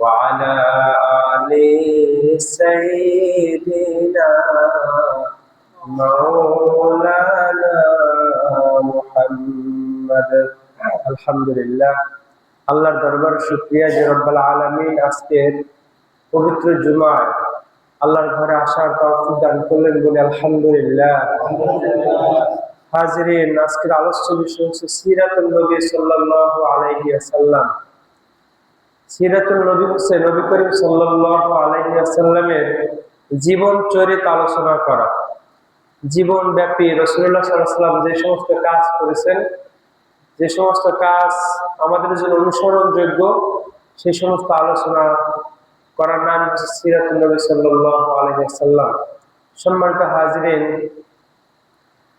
وعلى آل سيدنا مولانا মুহাম্মদ। আলহামদুলিল্লাহ, আল্লাহর দরবার শুকরিয়া যে রব্বুল আলামিন আজকের পবিত্র জুমায় আল্লাহর ঘরে আসার তৌফিক দান করলেন বলে আলহামদুলিল্লাহ। হাজিরিন, আজকের আলোচ্য বিষয় হচ্ছে সিরাতুন নবী সাল্লাল্লাহু আলাইহি ওয়াসাল্লাম। সিরাতুন নবী হচ্ছে নবী করিম সাল্লাল্লাহু আলাইহি ওয়াসাল্লামের জীবন চরিত্র আলোচনা করা। জীবন ব্যাপী রাসূলুল্লাহ সাল্লাল্লাহু আলাইহি ওয়াসাল্লাম যে সমস্ত কাজ করেছেন, যে সমস্ত কাজ আমাদের জন্য অনুসরণযোগ্য, সেই সমস্ত আলোচনা করার নাম হচ্ছে সিরাতুন নবী সাল্লাল্লাহু আলাইহি ওয়াসাল্লাম। সম্মানিত হাজিরিন,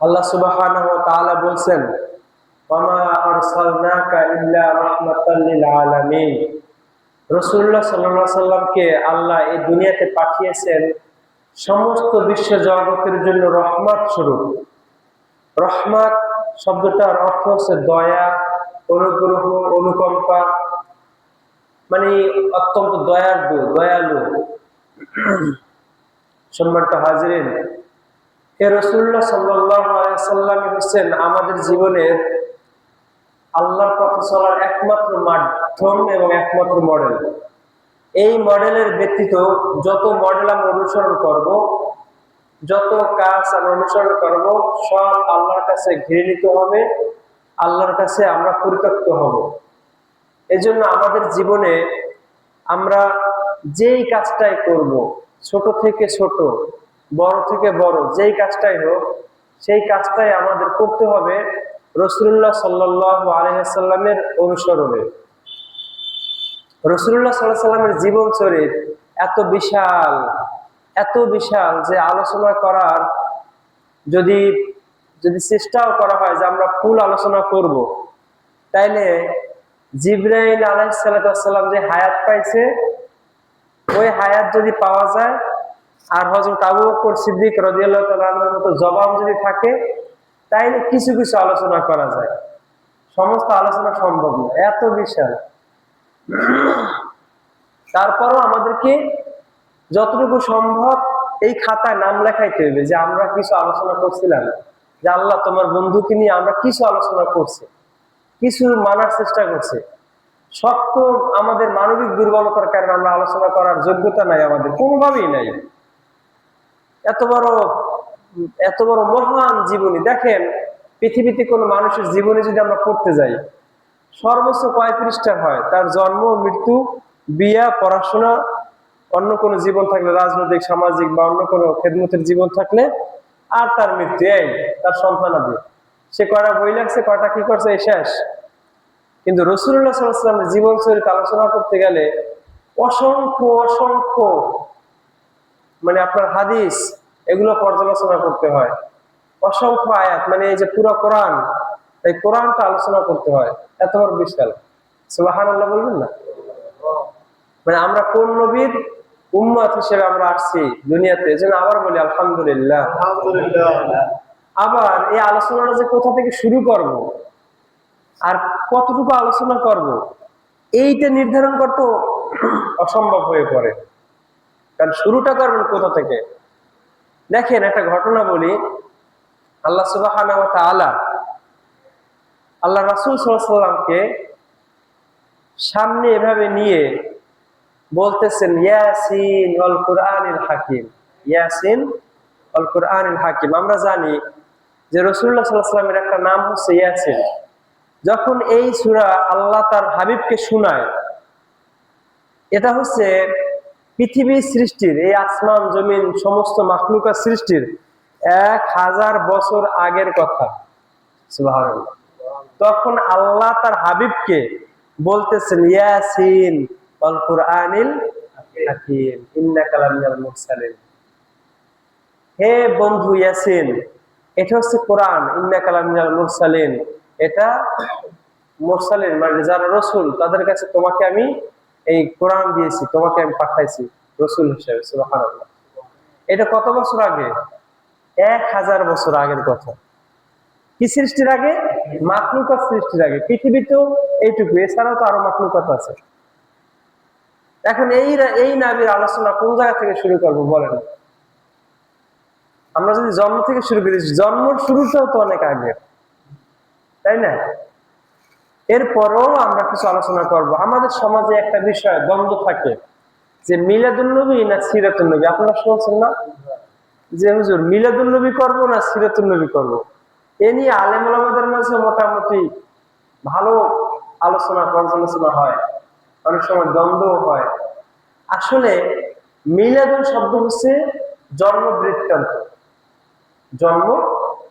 আল্লাহ সুবহানাহু ওয়া তাআলা বলেন, ওয়ামা আরসালনাকা ইল্লা রাহমাতাল লিল আলামিন। রাসূলুল্লাহ সাল্লাল্লাহু আলাইহি ওয়াসাল্লামকে আল্লাহ এই দুনিয়াতে পাঠিয়েছেন সমস্ত বিশ্ব জগতের জন্য রহমত স্বরূপ। রহমত শব্দটার অর্থ হচ্ছে দয়া, অনুগ্রহ, অনুকম্পা, মানে অত্যন্ত দয়ালু। সম্মানিত হাজিরিন, এ রাসূলুল্লাহ সাল্লাল্লাহু আলাইহি ওয়াসাল্লাম হচ্ছেন আমাদের জীবনের আল্লাহর পথে চলার একমাত্র মাধ্যম এবং একমাত্র মডেল। এই মডেলের ব্যতীত যত মডেল আমরা অনুসরণ করব, যত কাজ আমরা অনুসরণ করব, সব আল্লাহর কাছে ঘৃণিত হবে, আল্লাহর কাছে আমরা পরিত্যক্ত হব। এজন্য আমাদের জীবনে আমরা যেই কাজটাই করব, ছোট থেকে ছোট, বড় থেকে বড়, যেই কাজটাই হোক, সেই কাজটাই আমাদের করতে হবে রাসূলুল্লাহ সাল্লাল্লাহু আলাইহি ওয়াসাল্লামের অনুসরণে। রাসূলুল্লাহ সাল্লাল্লাহু আলাইহি ওয়াসাল্লামের জীবন চরিত্র এত বিশাল যে আলোচনা করার যদি চেষ্টাও করা হয় যে আমরা ফুল আলোচনা করব, তাইলে জিবরাইল আলাইহিস সালাম যে হায়াত পাইছে, ওই হায়াত যদি পাওয়া যায়, আর হযরত আবু বকর সিদ্দিক রাদিয়াল্লাহু তাআলা আনহুর মতো জবান যদি থাকে, তাইলে কিছু কিছু আলোচনা করা যায়। সমস্ত আলোচনা সম্ভব না, এত বিশাল। তারপরও আমাদেরকে যতটুকু সম্ভব এই খাতায় নাম লেখাইতে হবে যে আমরা কিছু আলোচনা করছিলাম, যে আল্লাহ তোমার বন্ধুকে নিয়ে আমরা কিছু আলোচনা করছি, কিছু মানার চেষ্টা করছি। সব তো আমাদের মানবিক দুর্বলতার কারণে আমরা আলোচনা করার যোগ্যতা নাই, আমাদের কোনোভাবেই নাই। এত বড় মহান জীবনী দেখেন, পৃথিবীতে কোনো মানুষের জীবনী যদি আমরা পড়তে যাই, সর্বোচ্চ কয় পৃষ্ঠা হয়? তার জন্ম, মৃত্যু, বিয়া, পড়াশোনা, অন্য কোনো জীবন থাকলে, রাজনৈতিক, সামাজিক বা অন্য কোনো খেদমতের জীবন থাকলে, আর তার মৃত্যু, এই তার সন্তানাদি। সে কয়টা বই লাগছে, কয়টা কি করছে, এই শেষ। কিন্তু রাসূলুল্লাহ সাল্লাল্লাহু আলাইহি ওয়াসাল্লামের জীবন চরিত্র আলোচনা করতে গেলে অসংখ্য মানে আপনার হাদিস, এগুলো পর্যালোচনা করতে হয়। অসংখ্য আয়াত, মানে এই যে পুরো কোরআন, এই কোরআনটা আলোচনা করতে হয়। এত বড় বিশাল। সুবহানাল্লাহ বলবেন না? মানে আমরা কোন নবীর উম্মত হিসেবে আমরা আসছি দুনিয়াতে, এজন্য আবার বলি আলহামদুলিল্লাহ। আবার এই আলোচনাটা যে কোথা থেকে শুরু করব আর কতটুকু আলোচনা করব, এইটা নির্ধারণ করতে অসম্ভব হয়ে পড়ে। কারণ শুরুটা করবেন কোথা থেকে? দেখেন, একটা ঘটনা বলি। আল্লাহ সুবহানাহু ওয়া তাআলা আল্লাহ রাসূল সাল্লাল্লাহু আলাইহি ওয়াসাল্লামকে সামনে এভাবে নিয়ে বলতেছেন, ইয়াসিন ওয়াল কুরআনিল হাকিম, ইয়াসিন ওয়াল কুরআনিল হাকিম। আমরা জানি যে রাসূলুল্লাহ সাল্লাল্লাহু আলাইহি ওয়াসাল্লামের একটা নাম হচ্ছে ইয়াসিন। যখন এই সূরা আল্লাহ তার হাবিবকে শোনায়, এটা হচ্ছে পৃথিবীর সৃষ্টির, এই আসমান জমিন সমস্ত মাখলুকাত সৃষ্টির 1000 বছর আগের কথা। সুবহানাল্লাহ। তখন আল্লাহ তার হাবিবকে বলতেছেন, ইয়াসিন ওয়াল কুরআনিল হাকিম ইন্নাকা লামিনাল মুরসালিন। হে বন্ধু ইয়াসিন, এটা হচ্ছে কোরআন, ইন্নাকা লামিনাল মুরসালিন। এটা মুরসালিন মানে যারা রাসূল, তাদের কাছে তোমাকে আমি এই কোরআন দিয়েছি, তোমাকে আমি পাঠাইছি রাসূল হিসেবে। সুবহানাল্লাহ। এটা কত বছর আগে? 1000 বছর আগের কথা। কি সৃষ্টির আগে? মাখলুকাত সৃষ্টির আগে। পৃথিবীতেও এইটুকু, এছাড়াও তো আরো মাখলুকাত আছে। এখন এই নবীর আলোচনা কোন জায়গা থেকে শুরু করব বলেন? আমরা যদি জন্ম থেকে শুরু করি, জন্মের শুরুটাও তো অনেক আগে, তাই না? এরপরও আমরা কিছু আলোচনা করব। আমাদের সমাজে একটা বিষয় দ্বন্দ্ব থাকে যে মিলাদুন নবী না সিরাতুন নবী। আপনারা শুনছেন না যে হুজুর মিলাদুন নবী করবো না সিরাতুন নবী করবো? এ নিয়ে আলেম ওলামাদের মাঝে মোটামুটি ভালো আলোচনা পর্যালোচনা হয়, অনেক সময় দ্বন্দ্ব হয়। আসলে মিলাদুন শব্দ হচ্ছে জন্ম বৃত্তান্ত। জন্ম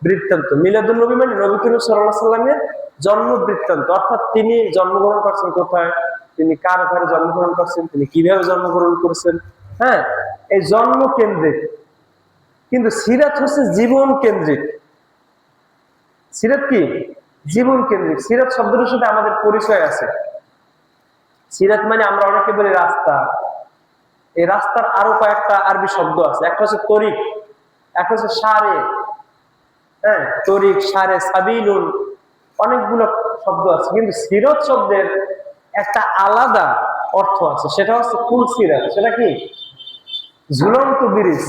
বৃত্তান্ত। মিলাদুন নবী মানে নবী করিম সাল্লাল্লাহু আলাইহি সাল্লামের জন্ম বৃত্তান্ত, অর্থাৎ তিনি জন্মগ্রহণ করছেন কোথায়, তিনি কার ঘরে জন্মগ্রহণ করছেন, তিনি কিভাবে জন্মগ্রহণ করেছেন। হ্যাঁ, এই জন্ম কেন্দ্রিক। কিন্তু সিরাত হচ্ছে জীবন কেন্দ্রিক। সিরাত কি? জীবন কেন্দ্রিক। সিরাত শব্দটার সাথে আমাদের পরিচয় আছে। সিরাত মানে আমরা অনেকে বলি রাস্তা। এই রাস্তার আরো কয়েকটা আরবি শব্দ আছে। একটা হচ্ছে তরিক, একটা হচ্ছে সারে। হ্যাঁ, তরিক, সারে, সাবিলুন, অনেকগুলো শব্দ আছে। কিন্তু সিরাত শব্দের একটা আলাদা অর্থ আছে, সেটা হচ্ছে কুল সিরাত। সেটা কি? ঝুলন্ত ব্রিজ।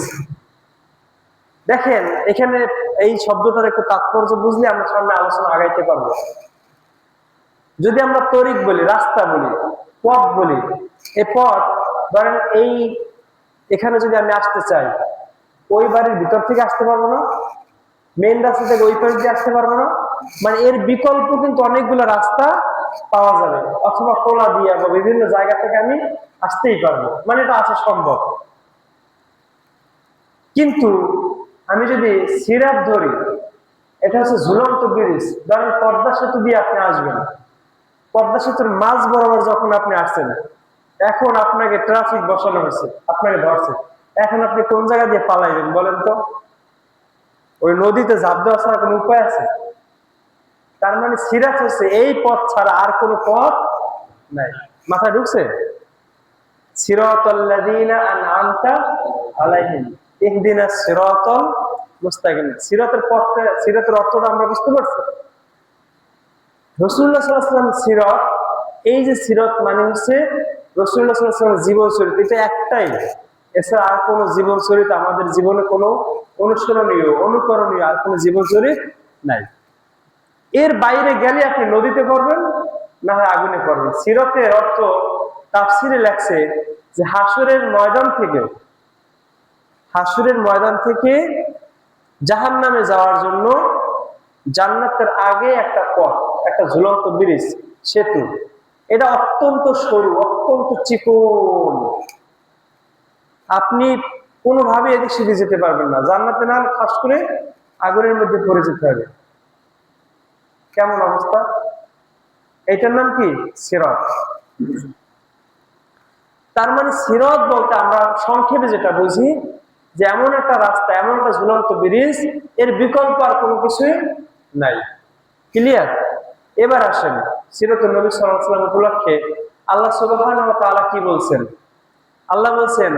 দেখেন এখানে এই শব্দটার একটু তাৎপর্য বুঝলে আমরা সামনে আলোচনা আগাইতে পারবো। যদি আমরা তরিক বলি, রাস্তা বলি, পথ বলি, এই পথ ধরেন এখানে যদি আমি আসতে চাই, ওই বাড়ির ভিতর থেকে আসতে পারবো না, মেইন রাস্তা থেকে ওই পাশ দিয়ে আসতে পারবো না। মানে এর বিকল্প কিন্তু অনেকগুলো রাস্তা পাওয়া যাবে, অথবা কোলা দিয়ে বা বিভিন্ন জায়গা থেকে আমি আসতেই পারবো, মানে এটা আসা সম্ভব। কিন্তু আমি যদি সিরাত ধরি, এটা হচ্ছে ঝুলন্ত ব্রিজ। ধরেন পদ্মা সেতু দিয়ে আপনি আসবেন, পদ্মা সেতুর মাঝ বরাবর যখন আপনি আসছেন, এখন আপনাকে ট্রাফিক বসানো হয়েছে, আপনাকে ধরছে, এখন আপনি কোন জায়গা দিয়ে পালাইবেন বলেন তো? ওই নদীতে ঝাঁপ দেওয়া ছাড়া কোনো উপায় আছে? তার মানে সিরাত হচ্ছে এই পথ ছাড়া আর কোনো পথ নাই। মাথায় ঢুকছে? সিরাতাল্লাযীনা আন'আমতা আলাইহিম ইহদিনাস সিরাতাল মুস্তাকিম। সিরাতের পথটা, সিরাতের অর্থটা আমরা বুঝতে পারছি। রাসূলুল্লাহ সাল্লাল্লাহু আলাইহি ওয়াসাল্লাম সিরাত, এই যে সিরাত মানে হচ্ছে রাসূলুল্লাহ সাল্লাল্লাহু আলাইহি ওয়াসাল্লামের জীবন চরিত্র, এটা একটাই। এছাড়া আর কোনো জীবন চরিত্র আমাদের জীবনে কোনো অনুসরণীয়, অনুকরণীয় আর কোনো জীবন চরিত্র নাই। এর বাইরে গেলে আপনি নদীতে পড়বেন, না হয় আগুনে পড়বেন। সিরাতের অর্থ তাফসিরে লেখছে যে হাসরের ময়দান থেকে জাহান্নামে যাওয়ার জন্য জান্নাতের আগে একটা পথ, একটা ঝুলন্ত ব্রিজ, সেতু। এটা অত্যন্ত সরু, অত্যন্ত চিকন। আপনি কোনোভাবে এদিক সেদিকে যেতে পারবেন না। জান্নাতে না খাস করে আগুনের মধ্যে পড়ে যেতে হবে। কেমন অবস্থা? এটার নাম কি? সিরাত। তার মানে সিরাত বলতে আমরা সংক্ষেপে যেটা বুঝি যে এমন একটা রাস্তা, এমন একটা ঝুলন্ত ব্রিজ, এর বিকল্প আর কোনো কিছুই নাই। ক্লিয়ার? এবার আসেন সিরাতুন নবী সাল্লাল্লাহু আলাইহি ওয়াসাল্লাম উপলক্ষে আল্লাহ সুবহানাহু ওয়া তাআলা কি বলছেন? আল্লাহ বলছেন,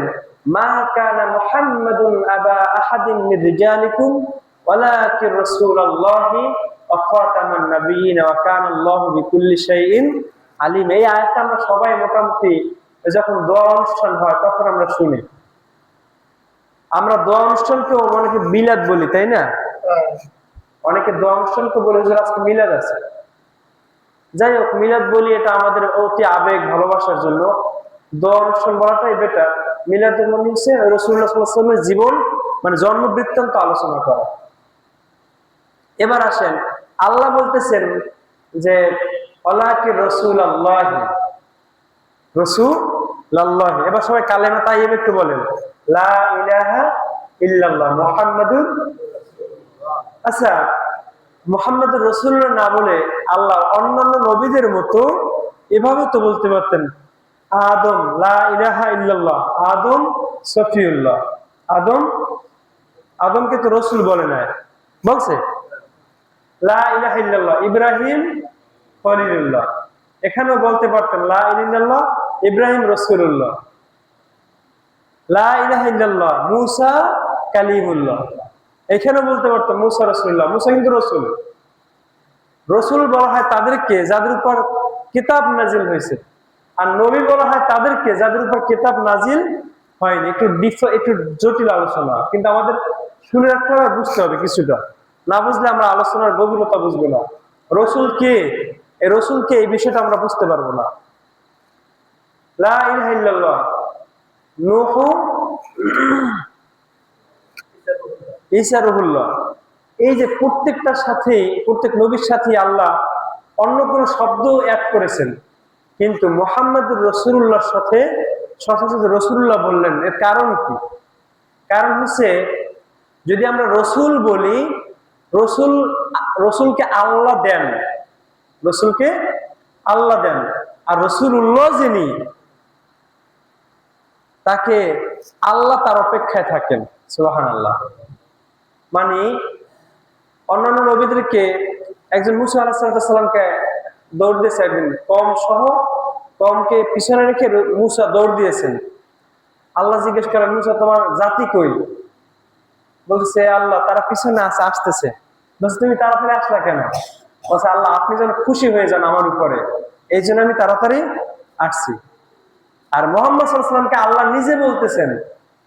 মা কানা মুহাম্মাদুন আবা আহাদিন মির রিজালিকুম ওয়ালাকিন রাসূলুল্লাহি ওয়া খাতামান নাবিয়্যিন ওয়া কানাল্লাহু বিকুল্লি শাইইন আলিম। এই আয়াতটা আমরা সবাই মোটামুটি যখন দোয়া অনুষ্ঠান হয় তখন আমরা শুনি। আমরা দোয়া অনুষ্ঠানকে অনেকে মিলাদ বলি, তাই না? অনেকে দোয়া অনুষ্ঠানকে বলে যে আজকে মিলাদ আছে। যাই হোক, মিলাদ বলি এটা আমাদের অতি আবেগ ভালোবাসার জন্য। দোয়া অনুষ্ঠান বলাটাই বেটার। মিলাদের মানে হচ্ছে রাসূলুল্লাহ সাল্লাল্লাহু আলাইহি ওয়াসাল্লামের জীবন, মানে জন্ম বৃত্তান্ত আলোচনা করা। এবার আসেন, আল্লাহ বলতেছেন যে ওয়ালাকি রাসূলুল্লাহি, রাসূলুল্লাহ। এবার সবাই কালেমা তাইয়্যিবা একটু বলেন, লা ইলাহা ইল্লাল্লাহ মুহাম্মাদুর। আচ্ছা, মুহাম্মাদুর রাসূলুল্লাহ না বলে আল্লাহ অন্যান্য নবীদের মতো এভাবে তো বলতে পারতেন, আদম লা ইলাহা ইল্লাল্লাহ, আদম সফিউল্লাহ। আদমকে তো রসুল বলে নাই, বলছে লা ইলাহা ইল্লাল্লাহ ইব্রাহিম খলিলুল্লাহ। এখানেও বলতে পারতেন লা ইলাহা ইল্লাল্লাহ ইব্রাহিম রাসূলুল্লাহ, লা ইলাহা ইল্লাল্লাহ মুসা কালিমুল্লাহ। এখানেও বলতে পারতেন মুসা রাসূলুল্লাহ। মুসা কিন্তু রসুল। রসুল বলা হয় তাদেরকে যাদের উপর কিতাব নাজিল হয়েছে। আর নবী বলা হয় তাদেরকে যাদের উপর কিতাব নাজিল হয়নি। একটু জটিল আলোচনা, কিন্তু আমাদের শুনে রাখতে হবে, বুঝতে হবে কিছুটা। না বুঝলে আমরা আলোচনার গভীরতা বুঝবো না। রসুল কে, এই রসুল কে, এই বিষয়টা আমরা বুঝতে পারবো না। লা ইলাহা ইল্লাল্লাহ, নূহ, ঈসা রুহুল্লাহ, এই যে প্রত্যেকটার সাথে, প্রত্যেক নবীর সাথে আল্লাহ অন্য কোনো শব্দ অ্যাড করেছেন, কিন্তু মুহাম্মদুর রাসূলুল্লাহর সাথে রাসূলুল্লাহ বললেন। এর কারণ কি? কারণ হচ্ছে, যদি আমরা রসুল বলি, রসুল, রসুলকে আল্লাহ দেন, রসুলকে আল্লাহ দেন, আর রসুলুল্লাহ যিনি, তাকে আল্লাহ তার অপেক্ষায় থাকেন। সুবহানাল্লাহ। মানে অন্যান্য নবীদেরকে একজন মুসা আলাইহিস সালামকে দৌড় দিয়েছে একদিন, কম সহ, কমকে পিছনে রেখে মুসা দৌড় দিয়েছেন। আল্লাহ জিজ্ঞেস করেন, মুসা তোমার জাতি কই? বলছে, আল্লাহ তারা পিছনে আসতেছে। বলছে, তুমি তাড়াতাড়ি আসলা কেন? বলছে, আল্লাহ আপনি যেন খুশি হয়ে যান আমার উপরে, এই জন্য আমি তাড়াতাড়ি আসছি। আর মুহাম্মদ সাল্লাল্লাহু আলাইহি ওয়াসাল্লামকে আল্লাহ নিজে বলতেছেন,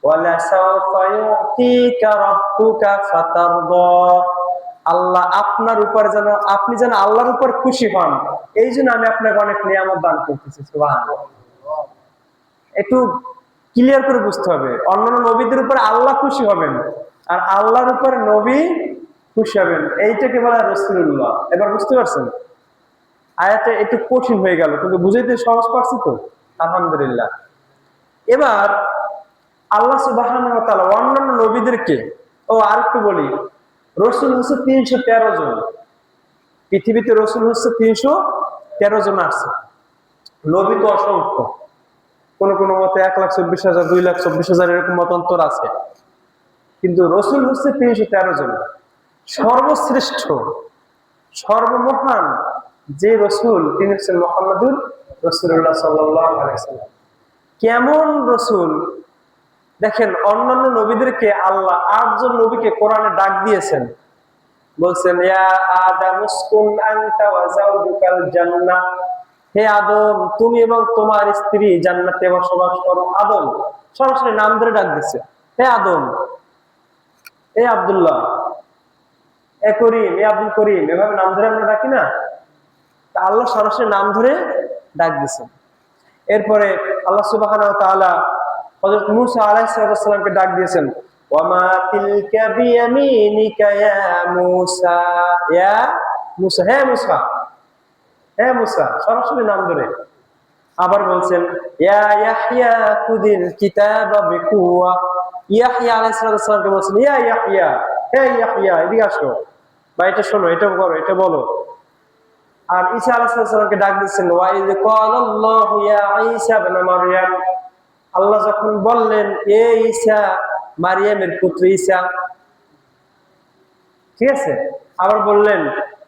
ওয়ালা সাওফা ইউতিকা রাব্বুকা ফাতারদা, আল্লাহ আপনার উপর যেন, আপনি যেন আল্লাহর উপর খুশি হন, এই জন্য আমি আপনাকে অনেক নিয়ামত দান করতেছি। সুবহানাল্লাহ। একটু ক্লিয়ার করে বুঝতে হবে, অন্যান্য নবীদের উপর আল্লাহ খুশি হবেন, আর আল্লাহর উপর নবী খুশি হবেন, এইটাকে বলা হয় রাসূলুল্লাহ। এবার বুঝতে পারছেন? আয়াতটা একটু কঠিন হয়ে গেল, কিন্তু বুঝাইতে সহজ পারছি তো, আলহামদুলিল্লাহ। এবার আল্লাহ সুবহানাহু ওয়া তাআলা অন্যান্য নবীদেরকে, আরেকটু বলি, রসুল হচ্ছে 313 জন, পৃথিবীতে রসুল হচ্ছে 313 জন আসছে। নবী তো অসংখ্য, কোন কোন মতে 1,24,000, 2,24,000 এরকম মতান্তর আছে, কিন্তু রসুল হচ্ছে 313 জন। সর্বশ্রেষ্ঠ, সর্বমহান যে রসুল, তিনি হচ্ছেন মুহাম্মদুর রাসূলুল্লাহ সাল্লাল্লাহু আলাইহি ওয়াসাল্লাম। কেমন রসুল দেখেন, অন্যান্য নবীদেরকে আল্লাহ 8 জন নবীকে কোরআনে ডাক দিয়েছেন, বলছেন, ইয়া আদম উসকুন আনতা ওয়া যাওজুকাল জান্নাহ, হে আদম তুমি এবং তোমার স্ত্রী জান্নাতে বসবাস করো। আদম সরাসরি নাম ধরে ডাক দিচ্ছে, হে আদম, এ আব্দুল্লাহ, এ করিম, এ আব্দুল করিম, এভাবে নাম ধরে আমরা ডাকি না? তা আল্লাহ সরাসরি নাম ধরে ডাক দিচ্ছেন। এরপরে আল্লাহ সুবহানাহু ওয়া তাআলা হযরত মূসা আলাইহিস সালামকে ডাক দিয়েছেন, ওয়া মা তিলকা বিয়ামিনিকা ইয়া মূসা, ইয়া মূসা, হে মূসা, হে মূসা, সরাসরি নাম ধরে। আবার বলছেন, ইয়া ইয়াহইয়া খুযিল কিতাবা বিকুওয়া, ইয়াহইয়া আলাইহিস সালামকে বলছেন, ইয়া ইয়াহইয়া, হে ইয়াহইয়া, এদিকে আসো, বা এটা শোনো, এটা করো, এটা বলো। আর ঈসা আলাইহিস সালামকে ডাক দিচ্ছেন, ওয়া ইয ক্বালাল্লাহু ইয়া ঈসা ইবনে মারইয়াম, আল্লাহ যখন বললেন, এ ঈসা, মারইয়ামের পুত্র ঈসা, ঠিক আছে। আবার বললেন,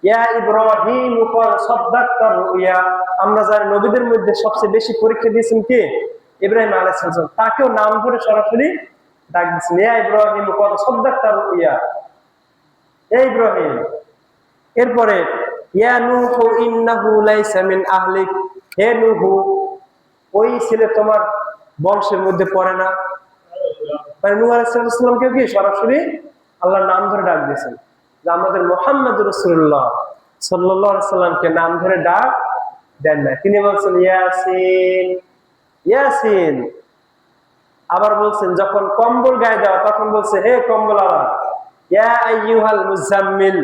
ইয়া ইব্রাহিম ক্বাদ সাদ্দাকতা রুইয়া, আমরা জানি নবীদের মধ্যে সবচেয়ে বেশি পরীক্ষা দিয়েছেন কে? ইব্রাহিম আলাইহিস সালাম। তাকেও নাম ধরে সরাসরি ডাক দিচ্ছেন, ইয়া ইব্রাহিম ক্বাদ সাদ্দাকতা রুইয়া, হে ইব্রাহিম। এরপরে, ইয়া নূহ ইন্নাহু লাইসা মিন আহলিক, হে নূহ, ওই ছেলে তোমার বংশের মধ্যে পড়ে না। মানে নূহ আলাইহিস সালামকে কি সরাসরি আল্লাহর নাম ধরে ডাক দিয়েছেন। যে আমাদের মুহাম্মদুর রাসূলুল্লাহ সাল্লাল্লাহু আলাইহি সাল্লামকে নাম ধরে ডাক দেন না, তিনি বলছেন ইয়াসিন, ইয়াসিন। আবার বলছেন, যখন কম্বল গায়ে দেওয়া, তখন বলছে, হে কম্বলওয়ালা, ইয়া আইয়ুহাল মুজাম্মিল,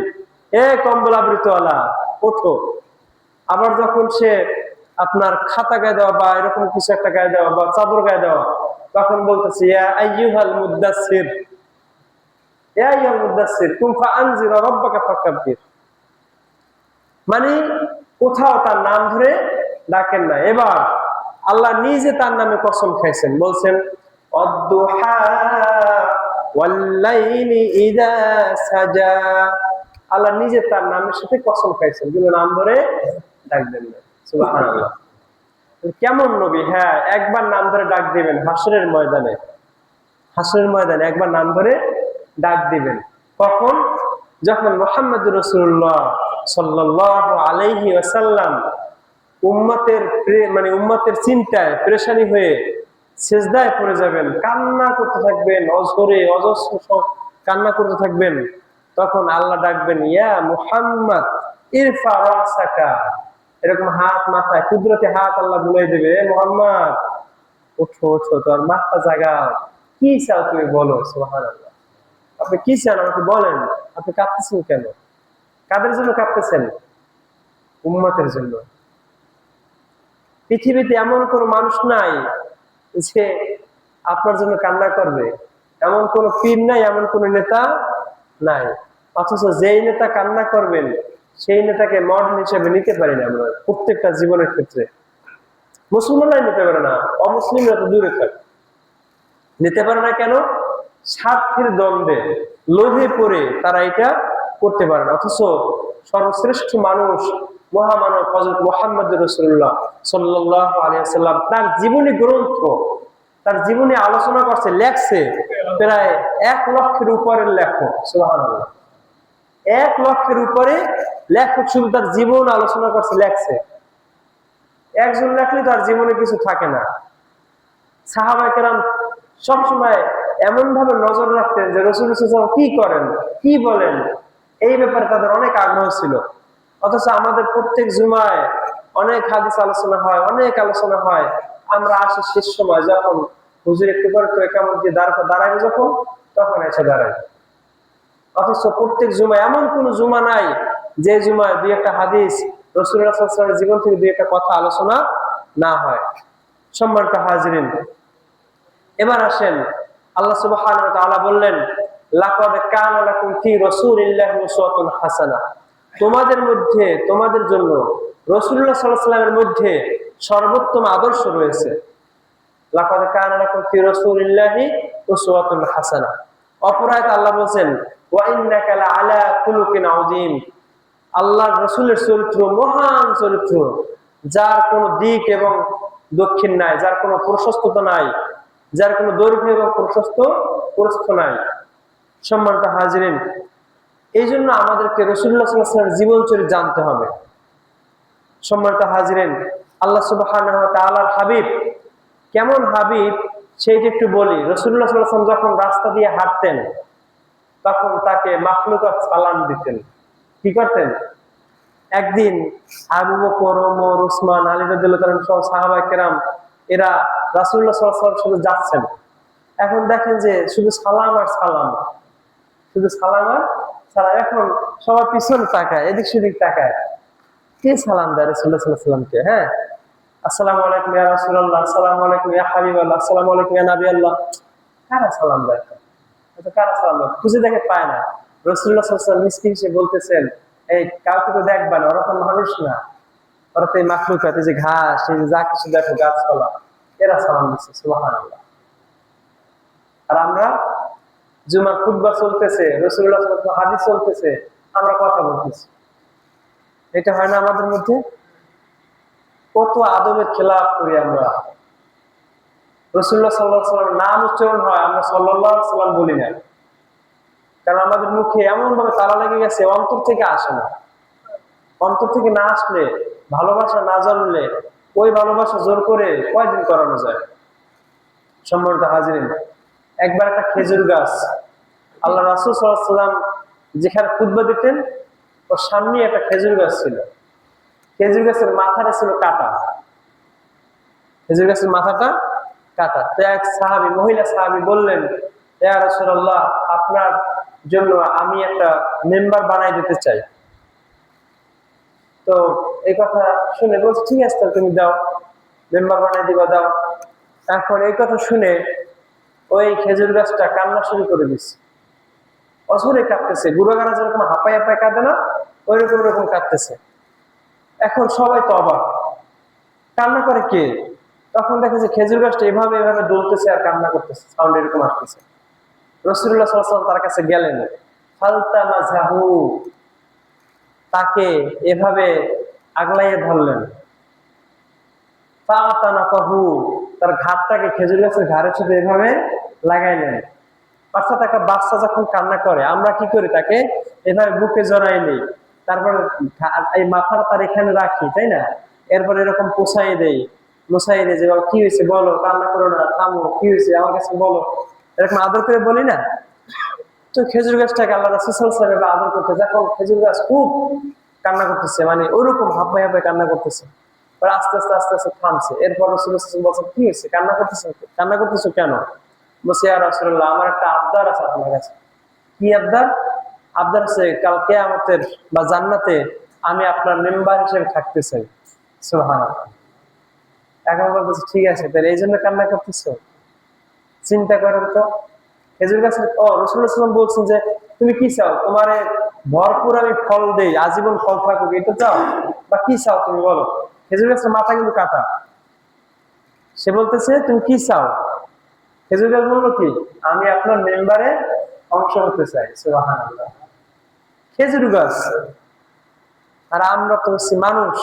হে কম্বল আবৃতওয়ালা, ওঠো। আবার যখন সে আপনার খাতা গায়ে দেওয়া বা এরকম কিছু একটা গায়ে দেওয়া বা চাদর গায়ে দেওয়া, তখন বলতেছে, ইয়া আইয়ুহাল মুদাসসির, ইয়া আইয়ুহাল মুদাসসির কুম ফাআনজির রাব্বাকা ফাকাব্বির। মানে কোথাও তার নাম ধরে ডাকেন না। এবার আল্লাহ নিজে তার নামে কসম খাইছেন, বলছেন, অদ্দুহা ওয়াল্লাইলি ইযা সাজা, আল্লাহ নিজে তার নামের সাথে কসম খাইছেন, কিন্তু নাম ধরে ডাকবেন না। সুবহানাল্লাহ। কেমন নবী! হ্যাঁ, একবার নাম ধরে ডাক দিবেন হাসরের ময়দানে, হাসরের ময়দানে একবার নাম ধরে ডাক দিবেন। কখন? যখন মুহাম্মদুর রাসূলুল্লাহ সাল্লাল্লাহু আলাইহি ওয়াসাল্লাম উম্মতের চিন্তায় পেরেশানি হয়ে সেজদায় পড়ে যাবেন, কান্না করতে থাকবেন, অঝরে অজস্র কান্না করতে থাকবেন, তখন আল্লাহ ডাকবেন, ইয়া মুহাম্মদ ইরফা রাসাকা, এরকম হাত মাথায় কুদরতি হাত আল্লাহ বুলাই দেবে, মুহাম্মদ ওঠো ওঠো, তোমার মাথা জাগাও, কি চাও তুমি বলো। সুবহানাল্লাহ। আপনি কি চান আমাকে বলেন, আপনি কাঁদতেছেন কেন? কাদের জন্য কাঁদতেছেন? উম্মতের জন্য। পৃথিবীতে এমন কোন মানুষ নাই যে আপনার জন্য কান্না করবে, এমন কোন পীর নাই, এমন কোন নেতা নাই। অথচ যেই নেতা কান্না করবেন সেই নেতাকে মডেল হিসেবে নিতে পারি না আমরা প্রত্যেকটা জীবনের ক্ষেত্রে। মুসলমানরাই নিতে পারে না, অমুসলিমরা তো দূরে থাকে। নিতে পারে না কেন? স্বার্থের দ্বন্দ্বে, লোভে পড়ে তারা এটা করতে পারে না। অথচ সর্বশ্রেষ্ঠ মানুষ মহামানব হযরত মুহাম্মদ রাসূলুল্লাহ সাল্লাল্লাহু আলাইহি ওয়াসাল্লাম তার জীবনী গ্রন্থ, তার জীবনী আলোচনা করছে, লেখছে প্রায় 1 লক্ষের উপরের লেখক। সুবহানাল্লাহ। 1 লক্ষের উপরে লেখক শুধু তার জীবন আলোচনা করছে, লেখছে। একজন লেখলে তার জীবনে কিছু থাকে না। সাহাবায়ে কেরাম সবসময় এমন ভাবে নজর রাখতেন যে রাসূল সাল্লাল্লাহু আলাইহি ওয়াসাল্লাম কি করেন, কি বলেন, এই ব্যাপারে তাদের অনেক আগ্রহ ছিল। অথচ আমাদের প্রত্যেক জুমায় অনেক হাদিস আলোচনা হয়, অনেক আলোচনা হয়, আমরা আসি শেষ সময়, যখন হুজুর একটু করে তো একামত দিয়ে দাঁড়াবে যখন, তখন এসে দাঁড়ায়। অথচ প্রত্যেক জুমায় এমন কোন জুমা নাই যে জুমায় 2-1 হাদিস রাসূলুল্লাহ সাল্লাল্লাহু আলাইহি ওয়াসাল্লামের জীবন থেকে 2-1 কথা আলোচনা না হয়। সম্মানিত হাজিরিন, এবার আসেন, আল্লাহ সুবহানাহু ওয়া তাআলা বললেন, লাকাদ কানা লাকুম ফি রাসূলিল্লাহি উসওয়াতুন হাসানাহ, তোমাদের মধ্যে, তোমাদের জন্য রাসূলুল্লাহ সাল্লাল্লাহু আলাইহি ওয়াসাল্লামের মধ্যে সর্বোত্তম আদর্শ রয়েছে। লাকাদ কানা লাকুম ফি রাসূলিল্লাহি উসওয়াতুন হাসানাহ। অপর আয়াতে আল্লাহ বলেন, ওয়া ইন্নাকা লাআলা খুলুকিন আযীম, আল্লাহর রাসূলের চরিত্র মহান চরিত্র, যার কোনো দিক এবং দক্ষিণ নাই, যার কোনো প্রশস্ততা নাই, যার কোনো দৈর্ঘ্য এবং প্রস্থ নাই। সম্মানিত হাজিরিন, এই জন্য আমাদেরকে রাসূলুল্লাহ সাল্লাল্লাহু আলাইহি ওয়াসাল্লামের জীবন চরিত্র জানতে হবে। সম্মানিত হাজিরিন, আল্লাহ সুবহানাহু ওয়া তাআলার হাবিব কেমন হাবিব সেইটা একটু বলি। রাসূলুল্লাহ সাল্লাল্লাহু আলাইহি ওয়াসাল্লাম যখন রাস্তা দিয়ে হাঁটতেন তখন তাকে মাখলুকাত সালাম দিতেন। কি করতেন? একদিন আবু বকর, ওমর, উসমান, আলী রাদিয়াল্লাহু তাআলা সহ সাহাবায়ে কেরাম এরা রাসূলুল্লাহ সাল্লাল্লাহু আলাইহি ওয়াসাল্লাম শুধু যাচ্ছেন। এখন দেখেন যে শুধু সালাম আর সালাম, শুধু সালাম আর সালাম। এখন সবাই পিছনে তাকায়, এদিক সেদিক তাকায়, কে সালাম দেয় রাসূলুল্লাহ সাল্লাল্লাহু আলাইহি ওয়াসাল্লামকে? হ্যাঁ, আসসালামু আলাইকুম ইয়া রাসূলুল্লাহ, আসসালামু আলাইকুম ইয়া হাবিবাল্লাহ, আসসালামু আলাইকুম ইয়া নবিয়াল্লাহ। কারা সালাম দেয়? কারা সালাম দেয়? খুঁজে দেখে পায় না। রাসূলুল্লাহ সাল্লাল্লাহু আলাইহি ওয়াসাল্লাম মিসকিন সে বলতেছেন, এই কাউকে তো দেখবা না, ওরা তো মানুষ না, ওরা তো এই মাখলুকাত, এই যে ঘাস, এই যে যা কিছু দেখো গাছপালা, এরা সালাম দিচ্ছে। সুবহানাল্লাহ। আর আমরা জুমার খুতবা চলতেছে, রাসূলুল্লাহ সাল্লাল্লাহু আলাইহি ওয়াসাল্লাম হাদিস চলতেছে, আমরা কথা বলতেছি। এটা হয় না আমাদের মধ্যে? কত আদবের খেলাফ করি আমরা। রাসূলুল্লাহ সাল্লাল্লাহু আলাইহি ওয়াসাল্লামের নাম উচ্চারণ হয়, আমরা সাল্লাল্লাহু আলাইহি ওয়াসাল্লাম বলি না, কারণ আমাদের মুখে এমন ভাবে তালা লেগে গেছে, অন্তর থেকে আসে না। অন্তর থেকে না আসলে, ভালোবাসা না জানলে, ওই ভালোবাসা জোর করে কয়দিন করানো যায়? সম্মানিত হাজিরিন, একবার একটা খেজুর গাছ, আল্লাহ রাসূল সাল্লাল্লাহু আলাইহি ওয়াসাল্লাম যেখানে খুতবা দিতেন ওর সামনে একটা খেজুর গাছ ছিল। খেজুর গাছের মাথাটা ছিল কাটা, খেজুর গাছের মাথাটা কাটা। তো এক সাহাবী, মহিলা সাহাবী বললেন, ইয়া রাসূলুল্লাহ, আপনার জন্য আমি একটা মেম্বার বানাই দিতে চাই। তো এই কথা শুনে বলছে, ঠিক আছে, তুমি দাও, মেম্বার বানাই দিবা, দাও। এখন এই কথা শুনে ওই খেজুর গাছটা কান্না শুরু করে দিচ্ছে, অঝরে কাঁদতেছে, গুড়াগাড়া যেরকম হাঁপাই হাঁপাই কাঁদে না, ওইরকম কাঁদতেছে। এখন সবাই তো অবাক, কান্না করে কে? তখন দেখে যে খেজুর গাছটা এভাবে এভাবে দুলতেছে আর কান্না করতেছে, সাউন্ড এরকম আসতেছে। রাসূলুল্লাহ সাল্লাল্লাহু আলাইহি ওয়াসাল্লাম তার কাছে গেলেন, ফালতামাযাহু, তাকে এভাবে আগলাইয়ে ধরলেন, ফাতানাকাহু, তার ঘাড়টাকে খেজুর গাছের ঘাড়ের সাথে এভাবে লাগাইলেন। অর্থাৎ একটা বাচ্চা যখন কান্না করে আমরা কি করি, তাকে এভাবে বুকে জড়াই নিই, তারপর এই মাথাটা তার এখানে রাখি, তাই না? এরপর এরকম পোষাই দেয়, মুসাই দেয় যে বাবা কি হয়েছে বলো, কান্না করো না, থামো, কি হয়েছে আমার কাছে বলো, এরকম আদর করে বলি না। তো খেজুর গাছটাকে আল্লাহ রাসূল সাল্লাল্লাহু আলাইহি ওয়াসাল্লাম আদর করতে, দেখো খেজুর গাছ খুব কান্না করতেছে, মানে ওরকম হাঁপায় হাঁপায় কান্না করতেছে। পরে আস্তে আস্তে আস্তে আস্তে থামছে। এরপর রাসূল সাল্লাল্লাহু আলাইহি ওয়াসাল্লাম বলছেন কি হয়েছে, কান্না করতেছো কেন? বলছে ইয়া রাসূলুল্লাহ, আমার একটা আবদার আছে আপনার কাছে। কি আবদার? আবদার হচ্ছে কাল কিয়ামতের বা জান্নাতে আমি আপনার মেম্বার হিসেবে থাকতে চাই। সুবহানাল্লাহ। এখন বলতেছে ঠিক আছে, তাহলে এই জন্য কান্না করতেছো? চিন্তা করেন তো, খেজুর গাছের রাসূলুল্লাহ সাল্লাল্লাহু আলাইহি ওয়াসাল্লাম বলছেন যে তুমি কি চাও, তোমারে ভরপুর আমি ফল দেই, আজীবন ফল থাকুক, এটা চাও, বা কি চাও তুমি বলো? খেজুর গাছের মাথা কিন্তু কাটা। সে বলতেছে তুমি কি চাও? খেজুর গাছ বললো কি, আমি আপনার মেম্বারে অংশ হতে চাই। সুবহানাল্লাহ। খেজুর গাছ, আর আমরা তো হচ্ছি মানুষ।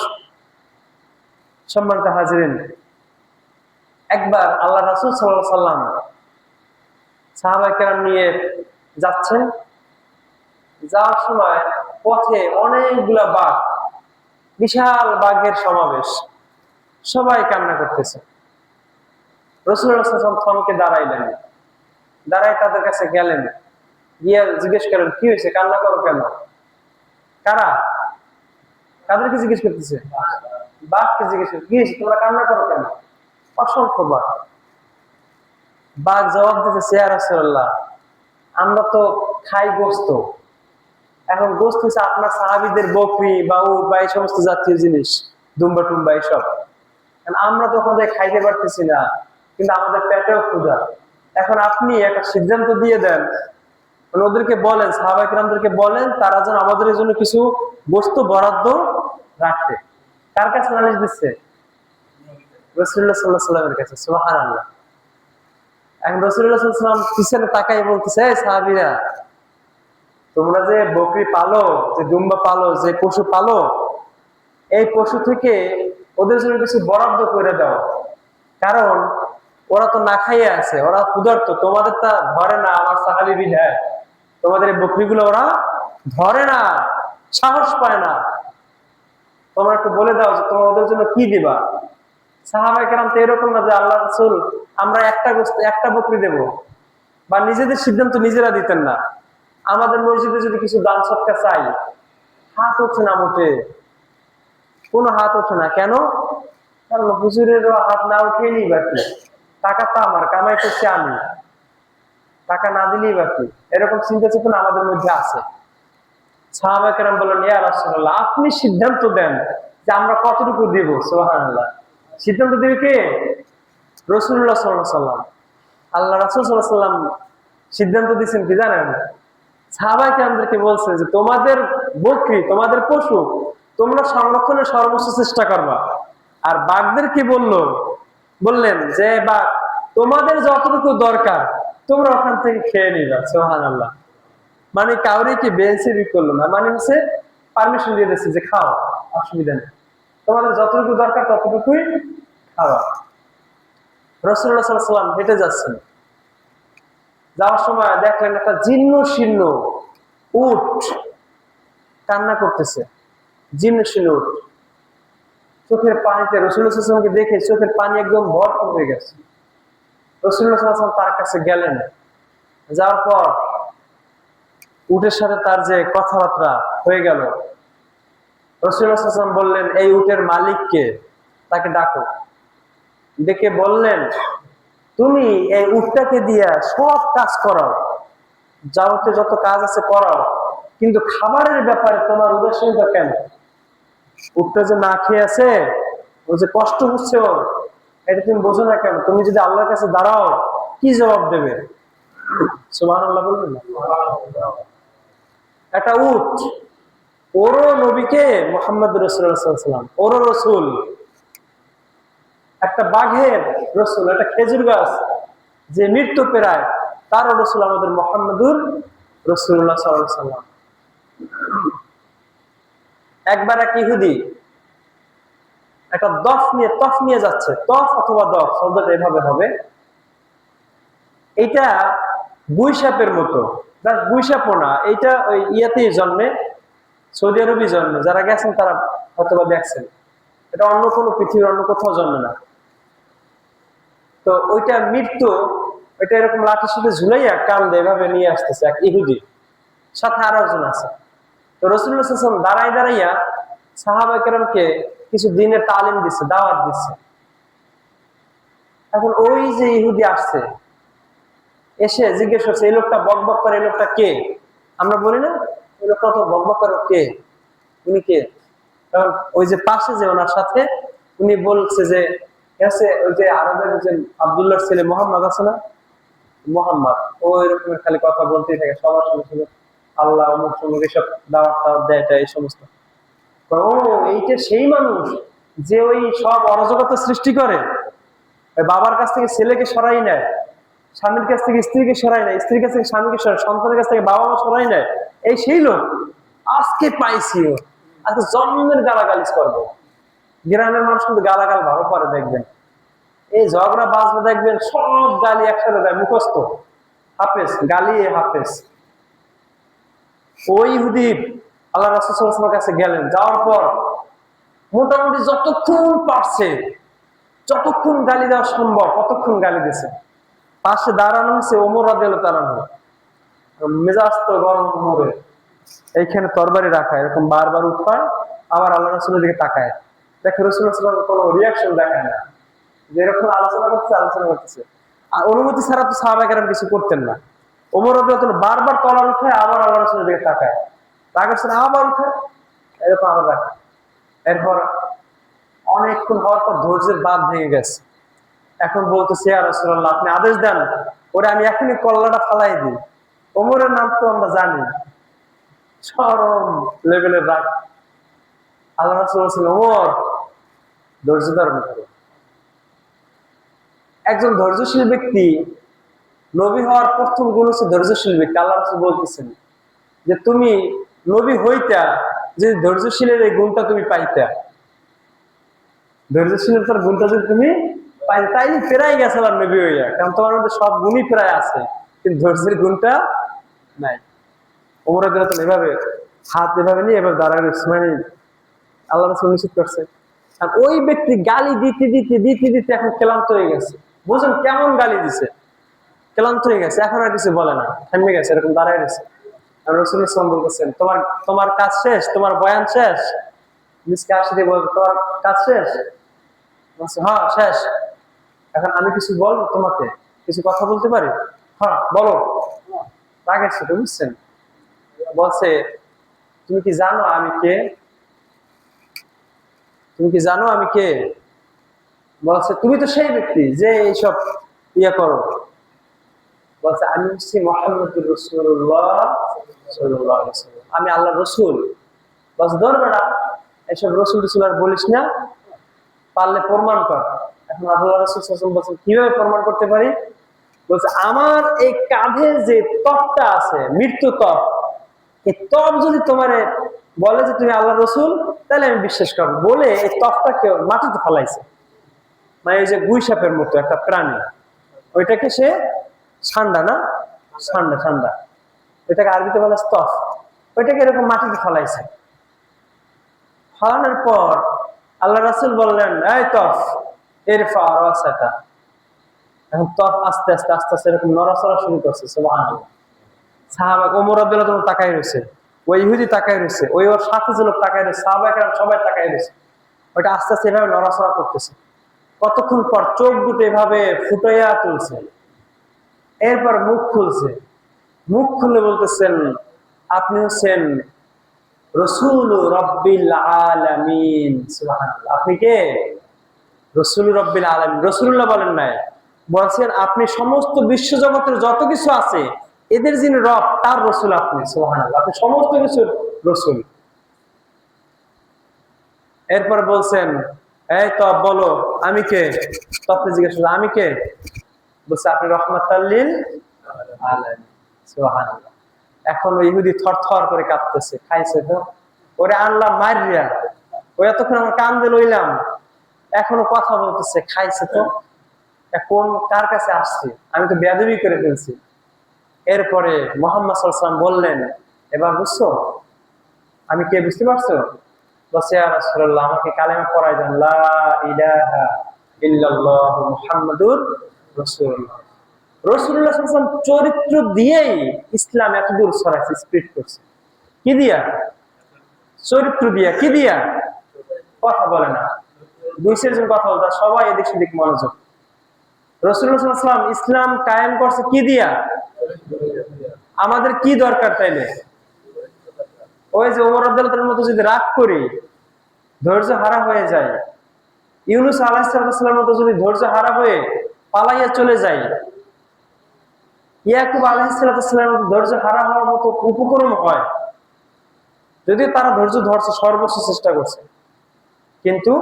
সম্মানিত হাজিরিন, একবার আল্লাহ রাসূল সাল্লাল্লাহু আলাইহি ওয়াসাল্লাম সাহাবায়ে কেরাম নিয়ে যাচ্ছেন। যাওয়ার সময় পথে অনেকগুলা বাঘ, বিশাল বাঘের সমাবেশ, সবাই কান্না করতেছে। রাসূলুল্লাহ সাল্লাল্লাহু আলাইহি ওয়াসাল্লাম থমকে দাঁড়াইলেন, দাঁড়ায় তাদের কাছে গেলেন, গিয়ে জিজ্ঞেস করেন কি হয়েছে, কান্না করো কেন? কারা? কাদেরকে জিজ্ঞেস করতেছে? বাঘকে জিজ্ঞেস করতে, কি হয়েছে তোমরা কান্না করো কেন? অসংখ্য বাঘ। বাঘ জবাব দিতেছে ইয়া রাসূলুল্লাহ, আমরা তো খাই গোশত, এখন গোশত হচ্ছে আপনার সাহাবীদের বকরি বা উট বা এই সমস্ত জাতীয় জিনিস, দুম্বা টুম্বা এইসব, আমরা তো ওখানে খাইতে পারতেছি না, কিন্তু আমাদের পেটেও ক্ষুধা। এখন আপনি একটা সিদ্ধান্ত দিয়ে দেন, মানে ওদেরকে বলেন, সাহাবায়ে কেরামদেরকে বলেন তারা যেন আমাদের জন্য কিছু বস্তু বরাদ্দ রাখে। কার কাছে নালিশ দিচ্ছে? রাসূলুল্লাহ সাল্লাল্লাহু আলাইহি ওয়াসাল্লামের কাছে। সুবহানাল্লাহ। এখন রাসূলুল্লাহ সাল্লাল্লাহু আলাইহি ওয়াসাল্লাম পিছনে তাকাই বলতেছে, এই সাহাবীরা, তোমরা যে বকরি পালো, যে দুম্বা পালো, যে পশু পালো, এই পশু থেকে ওদের জন্য কিছু বরাদ্দ করে দাও, কারণ ওরা তো না খাইয়ে আছে, ওরা ক্ষুধার্ত, তোমাদের তা ধরে না, আমার সাহাবী বিধায় তোমাদের এই বকরিগুলো ওরা ধরে না, সাহস পায় না, তোমরা একটু বলে দাও যে তোমরা ওদের জন্য কি দিবা। সাহাবায়ে কেরাম তো এরকম না যে আল্লাহ রাসূল আমরা একটা বকরি দেব, বা নিজেদের সিদ্ধান্ত নিজেরা দিতেন না। আমাদের মসজিদে যদি কিছু দান সদকা চাই, হাত ওঠে না, মোটে কোনো হাত ওঠে না। কেন? কারণ হুজুরেরও হাত না উঠেনি বাকি, টাকা তো আমার, কামাই করছি আমি, টাকা না দিলেই বাকি, এরকম চিন্তা চেতনা আমাদের মধ্যে আছে। সাহাবায়ে কেরাম বললেন ইয়া রাসূলুল্লাহ, আপনি সিদ্ধান্ত দেন যে আমরা কতটুকু দিব। সুবহানাল্লাহ। সিদ্ধান্ত দিবে কে? রাসূলুল্লাহ সাল্লাল্লাহু আলাইহি ওয়াসাল্লাম। আল্লাহ রাসূল সাল্লাল্লাহু আলাইহি ওয়াসাল্লাম সিদ্ধান্ত দিয়েছেন কি জানেন? সাহাবায়ে কেরামদেরকে বলছে যে তোমাদের বকরি, তোমাদের পশু তোমরা সংরক্ষণের সর্বোচ্চ চেষ্টা করবা। আর বাঘদের কি বললেন যে বাঘ, তোমাদের যতটুকু দরকার তোমরা ওখান থেকে খেয়ে নিবা। সুবহানাল্লাহ। মানে কাউরে কি বেঞ্চে করলো না, মানে হচ্ছে পারমিশন দিয়ে দিচ্ছে যে খাও, অসুবিধা নেই, তোমাদের যতটুকু দরকার ততটুকুই খাওয়া। রাসূলুল্লাহ সাল্লাল্লাহু আলাইহি ওয়াসাল্লাম হেঁটে যাচ্ছেন, যাওয়ার সময় দেখলেন একটা জীর্ণ শীর্ণ উট কান্না করতেছে, জীর্ণ শীর্ণ উট, চোখের পানিতে রাসূলুল্লাহ সাল্লাল্লাহু আলাইহি ওয়াসাল্লামকে দেখে চোখের পানি একদম ভরপুর হয়ে গেছে। রাসূলুল্লাহ সাল্লাল্লাহু আলাইহি ওয়াসাল্লাম তার কাছে গেলেন, যাওয়ার পর উটের সাথে তার যে কথাবার্তা হয়ে গেল, রাসূলুল্লাহ সাল্লাল্লাহু আলাইহি ওয়াসাল্লাম বললেন এই উটের মালিককে, তাকে ডাকো। ডেকে বললেন তুমি এই উটটাকে দিয়া সব কাজ করাও, যাবতীয় যত কাজ আছে করাও, কিন্তু খাবারের ব্যাপারে তোমার উদাসীনতা কেন? উটটা যে না খেয়ে আছে, ও যে কষ্ট হচ্ছে ওর, এটা তুমি বোঝো না কেন? তুমি যদি আল্লাহর কাছে দাঁড়াও কি জবাব দেবে? সুবহানাল্লাহ বলবেন না? একটা উট, ওরও নবীকে মুহাম্মদ রাসূলুল্লাহ সাল্লাল্লাহু আলাইহি ওয়াসাল্লাম, ওরও রসুল, একটা বাঘের রসুল, একটা খেজুর গাছ যে মৃত্যু পেরায়, তারও রসুল আমাদের মুহাম্মদুর রাসূলুল্লাহ সাল্লাল্লাহু আলাইহি ওয়াসাল্লাম। একবার এক ইহুদি একটা তফ নিয়ে যাচ্ছে, তফ অথবা দফ শব্দটা এভাবে হবে, এটা গুইসাপের মতো, গুইসাপও না, এইটা ওই ইয়াতেই জন্মে, সৌদি আরবই জন্মে, যারা গেছেন তারা হয়তোবা দেখছেন। এটা অন্য কোনো পৃথিবীর অন্য কোথাও জন্মে না। তো ওইটা মৃত্যু, ওইটা এরকম লাঠির সাথে ঝুলাইয়া কান্দে এভাবে নিয়ে আসতেছে এক ইহুদি, সাথে আরো একজন আছে। তো রাসূলুল্লাহ সাল্লাল্লাহু আলাইহি ওয়াসাল্লাম দাঁড়ায় দাঁড়াইয়া সাহাবা কেরামকে কিছু দিনের তালিম দিচ্ছে, দাওয়াত দিচ্ছে। এখন ওই যে ইহুদি আসছে, এসে জিজ্ঞেস করছে এই লোকটা বকবক করে, এই লোকটা কে? আমরা বলি না এই লোকটা তো বকবক করে, কে উনি কে? কারণ ওই যে পাশে যে ওনার সাথে উনি বলছে যে ওই যে আরবের যে আব্দুল্লাহর ছেলে মোহাম্মদ আছে না, মোহাম্মদ, ও এরকমের খালি কথা বলতেই থাকে সবার সঙ্গে সঙ্গে, আল্লাহ অমুক সমুক এসব দাওয়াত টাওয়াত দেয়, এই সমস্ত। ও এইটা সেই মানুষ যে ওই সব অরাজকতা সৃষ্টি করে, বাবার কাছ থেকে ছেলেকে সরাই নেয়, স্বামীর কাছ থেকে স্ত্রীকে সরাই নেয়, স্ত্রীর কাছ থেকে স্বামীকে সরাই, সন্তানের কাছ থেকে বাবা মা সরাই নেয়, এই সেই লোক। আজকে পাইছি ও, আজকে জন্মের গালাগালিজ করবো। গ্রামের মানুষ কিন্তু গালাগাল ভালো পারে, দেখবেন এই ঝগড়া বাজবে দেখবেন সব গালি একসাথে দেয়, মুখস্থ হাফেজ, গালি হাফেজ। ওই ইহুদি আল্লাহ রাসূল সাল্লাল্লাহু আলাইহি ওয়াসাল্লামের কাছে গেলেন, যাওয়ার পর মোটামুটি যতক্ষণ পারছে, যতক্ষণ গালি দেওয়া সম্ভব ততক্ষণ গালি দিয়েছে। পাশে দাঁড়ানো হচ্ছে ওমর রাদিয়াল্লাহু তাআলা আনহু, মেজাজ তো গরম ওমরের, এইখানে তরবারি রাখা, এরকম বারবার উঠায়, আবার আল্লাহ রাসূলের দিকে তাকায়, দেখে রাসূলুল্লাহ সাল্লাল্লাহু আলাইহি ওয়াসাল্লাম কোনো রিয়াকশন দেখায় না, যেরকম আলোচনা করতেছে। আর অনুমতি ছাড়া তো সাহাবায়ে কেরাম কিছু করতেন না। ওমর রাদিয়াল্লাহু তাআলা বারবার তলার উঠায়, আবার আল্লাহ রাসূলের দিকে তাকায়, তাকাচ্ছেন আবার উঠায়, এরকম আবার রাখে। এরপর অনেকক্ষণ হওয়ার পর ধৈর্যের বাঁধ ভেঙে গেছে। এখন বলতেছে ইয়া রাসূলুল্লাহ, আপনি আদেশ দেন, ওরে আমি এখনই কল্লাটা ফালাই দিই। ওমরের নাম তো আমরা জানি, চরম লেভেলের রাগ। আল্লাহ রাসূল বলছেন, ওমর ধৈর্য ধারণ করো। একজন ধৈর্যশীল ব্যক্তি, নবী হওয়ার প্রথম গুণ হচ্ছে ধৈর্যশীল ব্যক্তি। আল্লাহ রাসূল বলতেছেন যে তুমি নবী হইতা যে ধৈর্যশীলের এই গুণটা তুমি পাইতা, ধৈর্যশীলতার গুণটা যদি তুমি পাইতে, তাই প্রায় গেছিলাম নবী হইয়া, কারণ তোমার মধ্যে সব গুণই প্রায় আছে, কিন্তু ধৈর্যের গুণটা নাই। ওমর রাদিয়াল্লাহু তাআলা এভাবে হাত এভাবে নিয়ে এভাবে দাঁড়ায় রয়েছে, মানে আল্লাহ রাসূল নিষেধ করছে। আর ওই ব্যক্তি গালি দিতে দিতে দিতে দিতে এখন ক্লান্ত হয়ে গেছে। বুঝুন কেমন গালি দিছে, ক্লান্ত হয়ে গেছে, এখন আর কিছু বলে না, থেমে গেছে, এরকম দাঁড়ায় রয়েছে। আর রাসূলুল্লাহ সাল্লাল্লাহু আলাইহি ওয়াসাল্লাম বলতেছেন, তোমার কাজ শেষ, তোমার বয়ান শেষ? মিসকে আসে দিয়ে বলবে তোমার কাজ শেষ? বলছে হ্যাঁ শেষ। এখন আমি কিছু বলবো, তোমাকে কিছু কথা বলতে পারি? হ্যাঁ বলো। রাগের সাথে, বুঝছেন? বলছে তুমি কি জানো আমি কে? তুমি কি জানো আমি কে? বলছে তুমি তো সেই ব্যক্তি যে এইসব ইয়ে করো। বলছে আমি হচ্ছি মুহাম্মদুর রাসূলুল্লাহ সাল্লাল্লাহু আলাইহি ওয়াসাল্লাম, আমি আল্লাহর রাসূল। বলছে ধর বেটা, এইসব রাসূল আর বলিস না, পারলে প্রমাণ কর। এখন আল্লাহ রাসূল সাল্লাল্লাহু আলাইহি ওয়াসাল্লাম বলছেন কিভাবে প্রমাণ করতে পারি? বলছে আমার এই কাঁধে যে ত্বকটা আছে, মৃত্যু ত্বক, এই ত্বক যদি তোমারে বলে যে তুমি আল্লাহ রসুল, তাহলে আমি বিশ্বাস করবো। বলে এই ত্বকটাকে মাটিতে ফেলাইছে, মানে এই যে গুই সাপের মতো একটা প্রাণী, ওইটাকে সে ঠান্ডা না, ঠান্ডা ঠান্ডা, ওইটাকে আরবিতে বলে স্তফ, ওইটাকে এরকম মাটিতে ফেলাইছে। ফলানোর পর আল্লাহ রাসূল বললেন, এই তফ ইরফা রাসাকা। এখন তফ আস্তে আস্তে আস্তে আস্তে এরকম নড়াচড়া শুরু করছে। সুবহানাল্লাহ। সাহাবা ওমর রাদিয়াল্লাহু তাআলা তাকায় রয়েছে, ওই ইহুদি তাকায় রয়েছে, ওই ওর সাথে যে লোক তাকায় রয়েছে, সাহাবা কেরাম সবাই তাকায় রয়েছে। ওইটা আস্তে আস্তে এভাবে নড়াচড়া করতেছে। কতক্ষণ পর চোখ দুটো এভাবে ফুটাইয়া তুলছে, এরপর মুখ খুলছে। মুখ খুলে বলতেছেন, আপনি হচ্ছেন রসুল রব্বিল আলামিন। সুবহানাল্লাহ। আপনি কে? রসুল রব্বিল আলামিন। রসুল্লাহ বলেন নাই, বলছেন আপনি সমস্ত বিশ্ব জগতের যত কিছু আছে এদের যিনি রব, তার রসুল আপনি। সুবহানাল্লাহ। আপনি সমস্ত কিছুর রসুল। এরপর বলছেন, এই তো বলো আমি কে? তো আপনি জিজ্ঞেস করলেন আমি কে? বলছে আপনি রহমাতাল লিল আলামিন। সুবহানাল্লাহ। এখন ওই ইহুদি থরথর করে কাঁপতেছে, খাইছে তো, ওরে আনলাম মারিয়া, ওই এতক্ষণ আমার কান দিয়ে লইলাম, এখনো কথা বলতেছে, খাইছে তো, কোন কার কাছে আসছি, আমি তো বেয়াদবি করে ফেলছি। এরপরে মুহাম্মদ সাল্লাল্লাহু আলাইহি ওয়াসাল্লাম বললেন, এবার বুঝছো আমি কে, বুঝতে পারছো? বলছে ইয়া রাসূলুল্লাহ আমাকে কালেমা পড়াই দেন, লা ইলাহা ইল্লাল্লাহ মুহাম্মাদুর রাসূলুল্লাহ। রাসূলুল্লাহ সাল্লাল্লাহু আলাইহি ওয়াসাল্লাম চরিত্র দিয়েই ইসলাম এত দূর ছড়াইছে, স্প্রেড করছে। কি দিয়া? চরিত্র দিয়া। কি দিয়া? কথা বলে না, দুই চারজন কথা বলতে সবাই এদিক সেদিক মনোযোগ। রাসূলুল্লাহ সাল্লাল্লাহু আলাইহি ওয়াসাল্লাম ইসলাম কায়েম করছে কি দিয়া? আমাদের কি দরকার তাইলে? ওই যে ওমর রাদিয়াল্লাহু তাআলার মতো যদি রাগ করি, ধৈর্য হারা হয়ে যায়, ইউনূস আলাইহিস সালামের মতো যদি ধৈর্য হারা হয়ে পালাইয়া চলে যায়, ইয়াকুব আলাইহিস সালামের মতো ধৈর্য হারা হওয়ার মতো উপক্রম হয়, যদিও তারা ধৈর্য ধরছে, সর্বোচ্চ চেষ্টা করছে, কিন্তু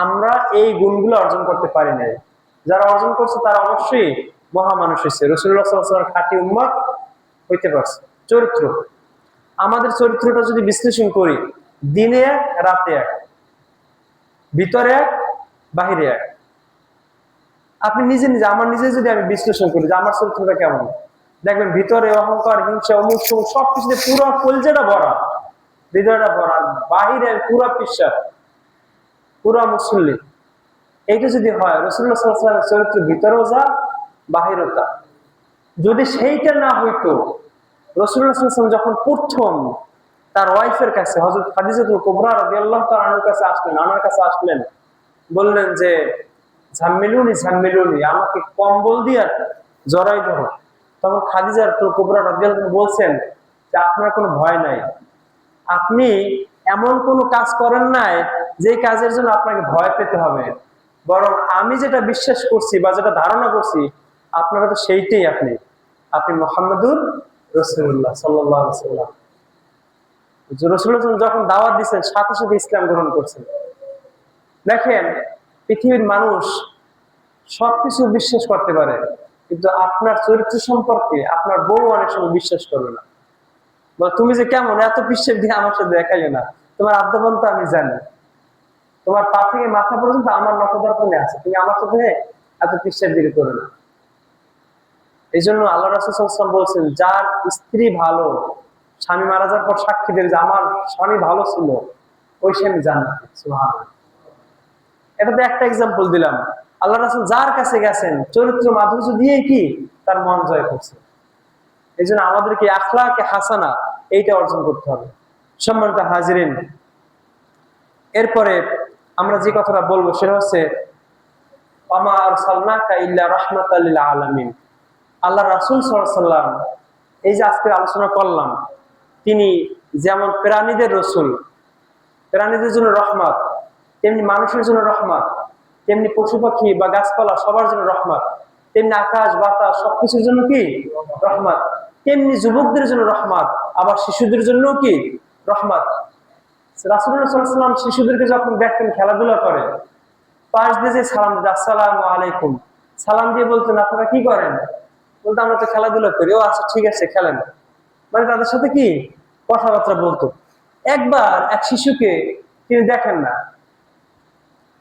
আমরা এই গুণগুলো অর্জন করতে পারি নাই। যারা অর্জন করছে তারা অবশ্যই মহামানুষ হয়েছে, রাসূলুল্লাহ সাল্লাল্লাহু আলাইহি ওয়াসাল্লামের খাঁটি উম্মত হইতে পারছে। চরিত্র, আমাদের চরিত্রটা যদি বিশ্লেষণ করি, দিনে এক রাতে এক, ভিতরে এক বাহিরে এক। আপনি নিজে নিজে, আমার নিজে যদি আমি বিশ্লেষণ করি যে আমার চরিত্রটা কেমন, দেখবেন ভিতরে অহংকার, হিংসা, অমুক সবকিছুতে পুরো কলজেটা ভরা, হৃদয়টা ভরা, বাহিরে পুরা পিসাব, পুরা মুসল্লি। এইটা যদি হয়, রাসূলুল্লাহ সাল্লাল্লাহু আলাইহি ওয়াসাল্লামের চরিত্র ভিতরেও যা বাহিরেও তা। যদি সেইটা না হইতো, রাসূলুল্লাহ সাল্লাল্লাহু আলাইহি ওয়াসাল্লাম যখন প্রথম তার ওয়াইফের কাছে হযরত খাদিজাতুল কুবরা রাদিয়াল্লাহু তাআলা আনহার কাছে আসলেন, আমার কাছে আসলেন, বললেন যে ঝাম্মিলুনি ঝাম্মিলুনি, আমাকে কম্বল দিয়ে জড়াই ধরো। তখন খাদিজাতুল কুবরা রাদিয়াল্লাহু তাআলা বলছেন যে আপনার কোনো ভয় নাই, আপনি এমন কোনো কাজ করেন নাই যে কাজের জন্য আপনাকে ভয় পেতে হবে, বরং আমি যেটা বিশ্বাস করছি বা যেটা ধারণা করছি আপনারা তো সেইটাই, আপনি মুহাম্মাদুর রাসূলুল্লাহ সাল্লাল্লাহু আলাইহি ওয়াসাল্লাম। রাসূলুল্লাহ যখন দাওয়াত দিয়েছেন সাথে সাথে ইসলাম গ্রহণ করছেন। দেখেন, পৃথিবীর মানুষ সবকিছু বিশ্বাস করতে পারে, কিন্তু আপনার চরিত্র সম্পর্কে আপনার বউ অনেক সময় বিশ্বাস করবে না। তুমি যে কেমন, এত বিশ্বাস দিয়ে আমার সাথে দেখাইও না, তোমার আদ্যপান্ত আমি জানি, তোমার পা থেকে মাথা পর্যন্ত আমার নখদর্পণে আছে, তুমি আমার সাথে এত বিশ্বাস দিয়ে করো না। এই জন্য আল্লাহ রাসূল সাল্লাল্লাহু আলাইহি ওয়াসাল্লাম বলছেন, যার স্ত্রী ভালো, স্বামী মারা যাওয়ার পর সাক্ষী দেবে যে আমার স্বামী ভালো ছিল, ওই স্বামী জান্নাতি। সুবহানাল্লাহ। এটাতে একটা এক্সাম্পল দিলাম। আল্লাহ রাসূল যার কাছে গেছেন চরিত্র মাধুর্য দিয়ে কি তার মন জয় করছে। এই জন্য আমাদেরকে আখলাকে হাসানা এইটা অর্জন করতে হবে। সম্মানিত হাজিরিন, এরপরে আমরা যে কথাটা বলবো সেটা হচ্ছে ওয়ামা আরসালনাকা ইল্লা রাহমাতাল লিল আলামিন। আল্লাহ রাসূল সাল্লাল্লাহু আলাইহি ওয়াসাল্লাম, এই যে আজকে আলোচনা করলাম, তিনি যেমন প্রাণীদের রসুল, প্রাণীদের জন্য রহমত, তেমনি মানুষের জন্য রহমত, তেমনি পশু পাখি বা গাছপালা সবার জন্য রহমত, তেমনি আকাশ বাতাস সবকিছুর জন্য কি রহমত, তেমনি যুবকদের জন্য রহমত, আবার শিশুদের জন্য কি রহমত। রাসূলুল্লাহ সাল্লাল্লাহু আলাইহি ওয়াসাল্লাম শিশুদেরকে যখন দেখতেন খেলাধুলা করে, পাশ দিয়ে যে সালাম দিতেন, আসসালামু আলাইকুম, সালাম দিয়ে বলতেন আপনারা কি করেন? বলতো আমরা তো খেলাধুলা করি। ও আচ্ছা ঠিক আছে খেলেন, মানে তাদের সাথে কি কথাবার্তা বলতো। একবার এক শিশুকে তিনি দেখেন না,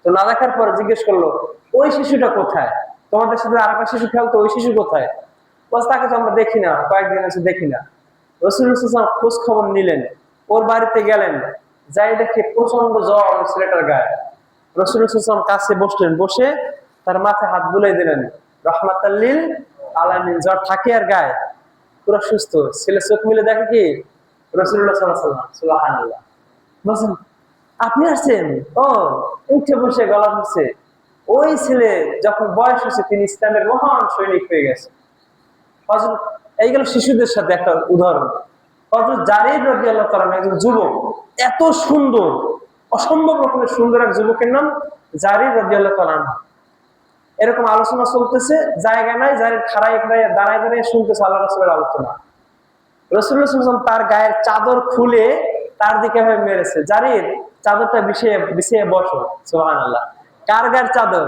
তো না দেখার পরে জিজ্ঞেস করলো ওই শিশুটা কোথায়, তোমাদের সাথে আরেকটা শিশু খেলতো, ওই শিশু কোথায়? বলছে তাকে তো আমরা দেখি না, কয়েকদিন আছে দেখি না। রাসূলুল্লাহ সাল্লাল্লাহু আলাইহি ওয়াসাল্লাম খোঁজ খবর নিলেন, ওর বাড়িতে গেলেন, যাই দেখে প্রচন্ড জ্বর ছেলেটার গায়ে। রাসূলুল্লাহ সাল্লাল্লাহু আলাইহি ওয়াসাল্লাম কাছে বসলেন, বসে তার মাথায় হাত বুলাই দিলেন, রাহমাতাল লিল আলামিন। জ্বর থাকে আর গায়ে পুরো সুস্থ, ছেলে চোখ মিলে দেখে কি রাসূলুল্লাহ সাল্লাল্লাহু আলাইহি ওয়াসাল্লাম। সুবহানাল্লাহ। বলছেন আপনি আসছেন? ও উঠে বসে গলা ধরছে। ওই ছেলে যখন বয়স হয়েছে তিনি ইসলামের মহান সৈনিক হয়ে গেছে। এই গেল শিশুদের সাথে একটা উদাহরণ। হযরত জারীর রাদিয়াল্লাহু তাআলা একজন যুবক, এত সুন্দর, অসম্ভব রকমের সুন্দর এক যুবকের নাম জারীর রাদিয়াল্লাহু তাআলা। এরকম আলোচনা চলতেছে, জায়গা নাই, জারীর খাড়ায় খাড়ায় দাঁড়ায় দাঁড়িয়ে শুনতেছে আল্লাহ রাসূলের আলোচনা। রাসূলুল্লাহ সাল্লাল্লাহু আলাইহি ওয়াসাল্লাম তার গায়ের চাদর খুলে তার দিকে মেরেছে, জারীর চাদরটা বিছিয়ে বসো। সুবহানাল্লাহ। কার গায়ের চাদর?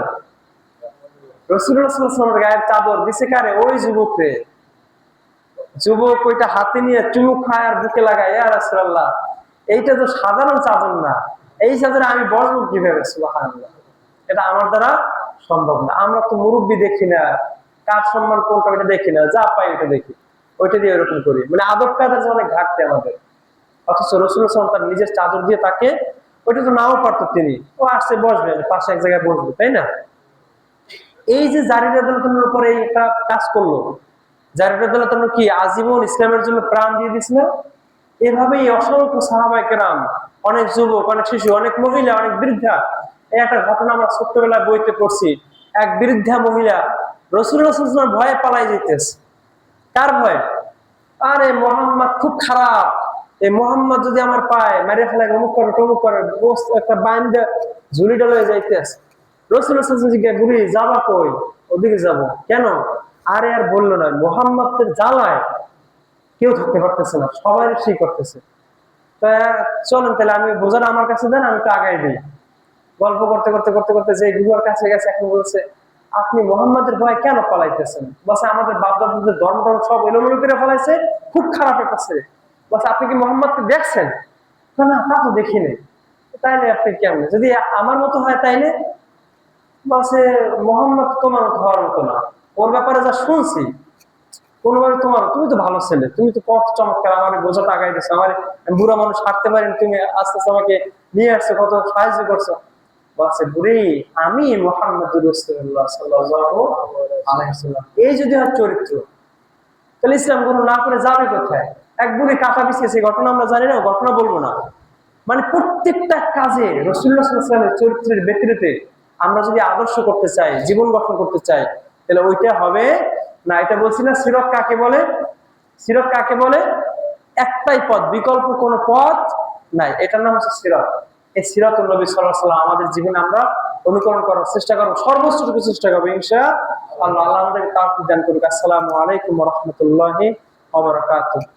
রাসূলুল্লাহ সাল্লাল্লাহু আলাইহি ওয়াসাল্লামের গায়ের চাদর দিছে কারে? ওই যুবকরে। যুবক ওইটা হাতে নিয়ে চুমুক খায় আর বুকে লাগায়, ইয়া রাসূলুল্লাহ এইটা তো সাধারণ চাদর না, এই চাদরে আমি বসবো কিভাবে? সুবহানাল্লাহ। এটা আমার দ্বারা সম্ভব না। আমরা তো মুরব্বী দেখি না, কার সম্মান কোনটা ওইটা দেখি না, যা পাই ওইটা দেখি, ওইটা দিয়ে এরকম করি, মানে আদব কায়দার অনেক ঘাটতি আমাদের। অথচ রাসূলুল্লাহ সাল্লাল্লাহু আলাইহি ওয়াসাল্লাম তার নিজের চাদর দিয়ে তাকে ওইটা তো নাও পারতো তিনি, ও আসছে বসবে, পাশে এক জায়গায় বসবে, তাই না? এই যে জারি রাদিয়াল্লাহু উপরে একটা কাজ করলো, জারি রাদিয়াল্লাহু কি আজীবন ইসলামের জন্য প্রাণ দিয়ে দিছিল। এভাবেই অসংখ্য সাহাবায়ে কেরাম, অনেক যুবক, অনেক শিশু, অনেক মহিলা, অনেক বৃদ্ধা। এই একটা ঘটনা আমরা ছোট্টবেলায় বইতে পড়ছি। এক বৃদ্ধা মহিলা রাসূলুল্লাহ সাল্লাল্লাহু আলাইহি ওয়াসাল্লামের ভয়ে পালাই যেতেছে। কার ভয়? আরে মোহাম্মদ খুব খারাপ, এই মোহাম্মদ যদি আমার পায় মেরে ফেলায়, অমুক করে টমুক করে, একটা বাইন্দা ঝুলি ডলে যাইতেছে। রাসূলুল্লাহ সাল্লাল্লাহু আলাইহি ওয়াসাল্লাম জিজ্ঞাসা, বুড়ি যাবা কই? ওদিকে যাব কেন? আরে আর বললো না, মোহাম্মদের জ্বালায় কেউ থাকতে পারতেছে না, সবাই সেই করতেছে। তা চলেন তাহলে, আমি বোঝাটা আমার কাছে দেন, আমি একটু আগাই দিই। গল্প করতে করতে করতে করতে যে গুহার কাছে গেছে, এখন বলছে, আপনি মোহাম্মদের ভয় কেন পালাইতেছেন? বলছে, আমাদের বাপ দাদাদের ধর্ম সব এলোমেলো করে ফেলাইছে, খুব খারাপ একটা ছেলে। বলছে, আপনি কি মোহাম্মদকে দেখছেন? না না, তা তো দেখিনি। তাইলে আপনি কেমন, যদি আমার মতো হয় তাইলে? বলছে, মোহাম্মদ তোমার মতো হওয়ার মতো না, ওর ব্যাপারে যা শুনছি কোনোভাবে তোমার, তুমি তো ভালো ছেলে, তুমি তো কত চমৎকার, আমার বোঝাটা আগাই দিচ্ছ, আমার বুড়া মানুষ হাঁটতে পারেন, তুমি আস্তে আস্তে আমাকে নিয়ে আসছো, কত সাহায্য করছো। বলছে, বুড়ি, আমি মুহাম্মদুর রাসূলুল্লাহ সাল্লাল্লাহু আলাইহি ওয়াসাল্লাম, এই যদি হয় চরিত্র, তাহলে ইসলাম গ্রহণ না করে যাবে কোথায়? এক বুড়ি কাঁটা বিছিয়েছে, ঘটনা আমরা জানি না, ঘটনা বলবো না। মানে প্রত্যেকটা কাজে রাসূলুল্লাহ সাল্লাল্লাহু আলাইহি ওয়াসাল্লামের চরিত্রের ব্যক্তিতে আমরা যদি আদর্শ করতে চাই, জীবন গঠন করতে চাই, তাহলে ওইটা হবে না। এটা বলছি না, সিরাত কাকে বলে? সিরাত কাকে বলে? একটাই পথ, বিকল্প কোনো পথ নাই, এটার নাম হচ্ছে সিরাত। এই সিরাতুন নবী সাল্লাল্লাহু আলাইহি ওয়াসাল্লাম আমাদের জীবনে আমরা অনুকরণ করার চেষ্টা করব, সর্বোচ্চটুকু চেষ্টা করবো ইনশাআল্লাহ। আল্লাহ আমাদেরকে তাওফিক দান করুক। আসসালামু আলাইকুম ওয়া রাহমাতুল্লাহি ওয়া বারাকাতুহু।